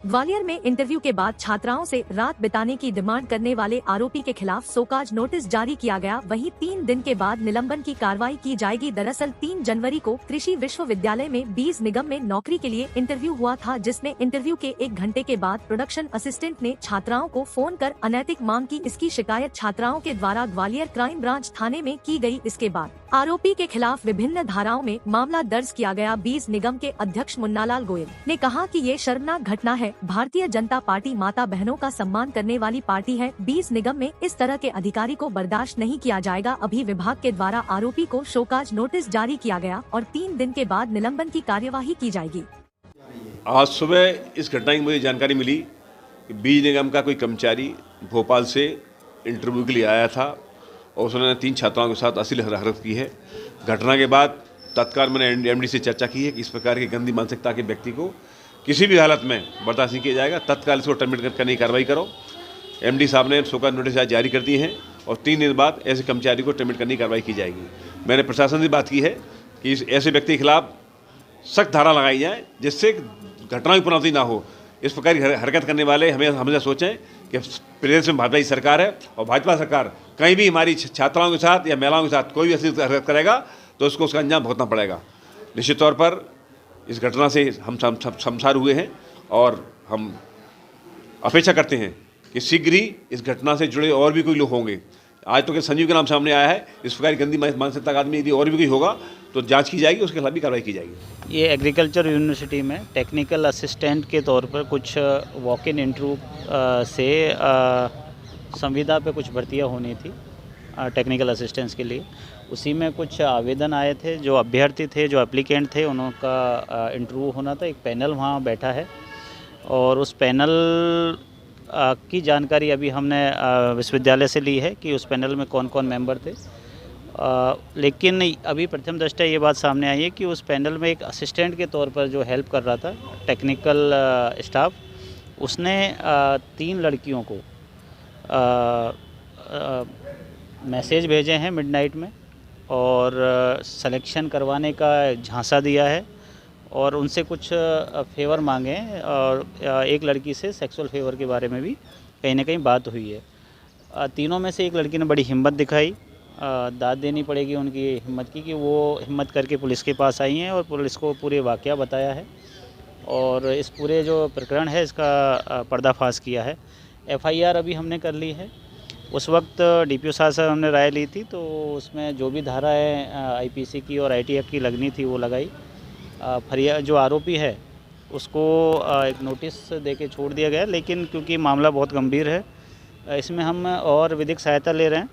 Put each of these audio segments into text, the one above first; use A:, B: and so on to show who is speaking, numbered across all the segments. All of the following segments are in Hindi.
A: ग्वालियर में इंटरव्यू के बाद छात्राओं से रात बिताने की डिमांड करने वाले आरोपी के खिलाफ सोकाज नोटिस जारी किया गया। वहीं 3 दिन के बाद निलंबन की कार्रवाई की जाएगी। दरअसल 3 जनवरी को कृषि विश्वविद्यालय में बीज निगम में नौकरी के लिए इंटरव्यू हुआ था, जिसमें इंटरव्यू के 1 घंटे के बाद प्रोडक्शन असिस्टेंट ने छात्राओं को फोन कर अनैतिक मांग की। इसकी शिकायत छात्राओं के द्वारा ग्वालियर क्राइम ब्रांच थाने में की गई। इसके बाद आरोपी के खिलाफ विभिन्न धाराओं में मामला दर्ज किया गया। बीज निगम के अध्यक्ष मुन्नालाल गोयल ने कहा कि ये शर्मनाक घटना है। भारतीय जनता पार्टी माता बहनों का सम्मान करने वाली पार्टी है। बीज निगम में इस तरह के अधिकारी को बर्दाश्त नहीं किया जाएगा। अभी विभाग के द्वारा आरोपी को शोकाज नोटिस जारी किया गया और 3 दिन के बाद निलंबन की कार्यवाही की जाएगी।
B: आज सुबह इस घटना की मुझे जानकारी मिली कि बीज निगम का कोई कर्मचारी भोपाल से इंटरव्यू के लिए आया था और उसने 3 छात्राओं के साथ अश्लील हरकत की है। घटना के बाद तत्काल मैंने एमडी से चर्चा की है कि इस प्रकार की गंदी मानसिकता के व्यक्ति को किसी भी हालत में बर्दाश्त नहीं किया जाएगा। तत्काल इसको टर्मिनेट करने की कार्रवाई करो। एमडी साहब ने शोकाज नोटिस जारी कर दी है और 3 दिन बाद ऐसे कर्मचारी को टर्मिनेट करने की कार्रवाई की जाएगी। मैंने प्रशासन से बात की है कि ऐसे व्यक्ति के खिलाफ सख्त धारा लगाई जाए जिससे घटना की पुनरावृत्ति ना हो। इस प्रकार की हरकत करने वाले हमेशा सोचें कि प्रदेश में भाजपा की सरकार है और भाजपा सरकार कहीं भी हमारी छात्राओं के साथ या महिलाओं के साथ कोई भी ऐसी हरकत करेगा तो उसको उसका अंजाम भुगतना पड़ेगा। निश्चित तौर पर इस घटना से हम शर्मसार हुए हैं और हम अपेक्षा करते हैं कि शीघ्र ही इस घटना से जुड़े और भी कोई लोग होंगे। आज तो संजीव के नाम सामने आया है। इस प्रकार की गंदी मानसिकता का आदमी यदि और भी कोई होगा तो जांच की जाएगी, उसके खिलाफ भी कार्रवाई की जाएगी।
C: ये एग्रीकल्चर यूनिवर्सिटी में टेक्निकल असिस्टेंट के तौर पर कुछ वॉक इन इंटरव्यू से संविदा पे कुछ भर्तियां होनी थी टेक्निकल असिस्टेंट्स के लिए। उसी में कुछ आवेदन आए थे। जो अभ्यर्थी थे, जो एप्लीकेंट थे, उनका इंटरव्यू होना था। एक पैनल वहाँ बैठा है और उस पैनल की जानकारी अभी हमने विश्वविद्यालय से ली है कि उस पैनल में कौन कौन मेंबर थे। लेकिन अभी प्रथम दृष्टया ये बात सामने आई है कि उस पैनल में एक असिस्टेंट के तौर पर जो हेल्प कर रहा था टेक्निकल स्टाफ, उसने 3 लड़कियों को मैसेज भेजे हैं मिडनाइट में और सिलेक्शन करवाने का झांसा दिया है और उनसे कुछ फेवर मांगे हैं और एक लड़की से सेक्सुअल फेवर के बारे में भी कहीं ना कहीं बात हुई है। तीनों में से एक लड़की ने बड़ी हिम्मत दिखाई। दाद देनी पड़ेगी उनकी हिम्मत की कि वो हिम्मत करके पुलिस के पास आई हैं और पुलिस को पूरे वाक़या बताया है और इस पूरे जो प्रकरण है इसका पर्दाफाश किया है। एफआईआर अभी हमने कर ली है। उस वक्त डीपीओ साहब से हमने राय ली थी तो उसमें जो भी धारा है आईपीसी की और आईटी एक्ट की लगनी थी वो लगाई। फरियाद जो आरोपी है उसको एक नोटिस देके छोड़ दिया गया, लेकिन क्योंकि मामला बहुत गंभीर है इसमें हम और विधिक सहायता ले रहे हैं,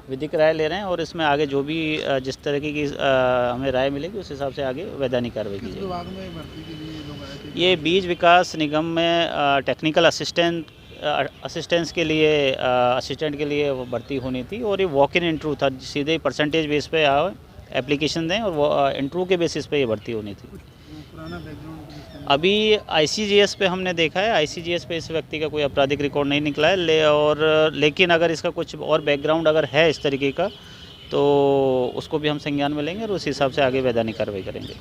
C: विधिक राय ले रहे हैं और इसमें आगे जो भी जिस तरीके की हमें राय मिलेगी उस हिसाब से आगे वैधानिक कार्रवाई की जाएगी। ये बीज विकास निगम में टेक्निकल असिस्टेंस के लिए असिस्टेंट के लिए भर्ती होनी थी और ये वॉक इन इंटरव्यू था। सीधे परसेंटेज बेस पे आओ एप्लीकेशन दें और वो इंटरव्यू के बेसिस पे ये भर्ती होनी थी। अभी आईसीजीएस पे हमने देखा है, आईसीजीएस पे इस व्यक्ति का कोई आपराधिक रिकॉर्ड नहीं निकला है लेकिन अगर इसका कुछ और बैकग्राउंड अगर है इस तरीके का तो उसको भी हम संज्ञान में लेंगे और उस हिसाब से आगे वैधानिक कार्रवाई करेंगे।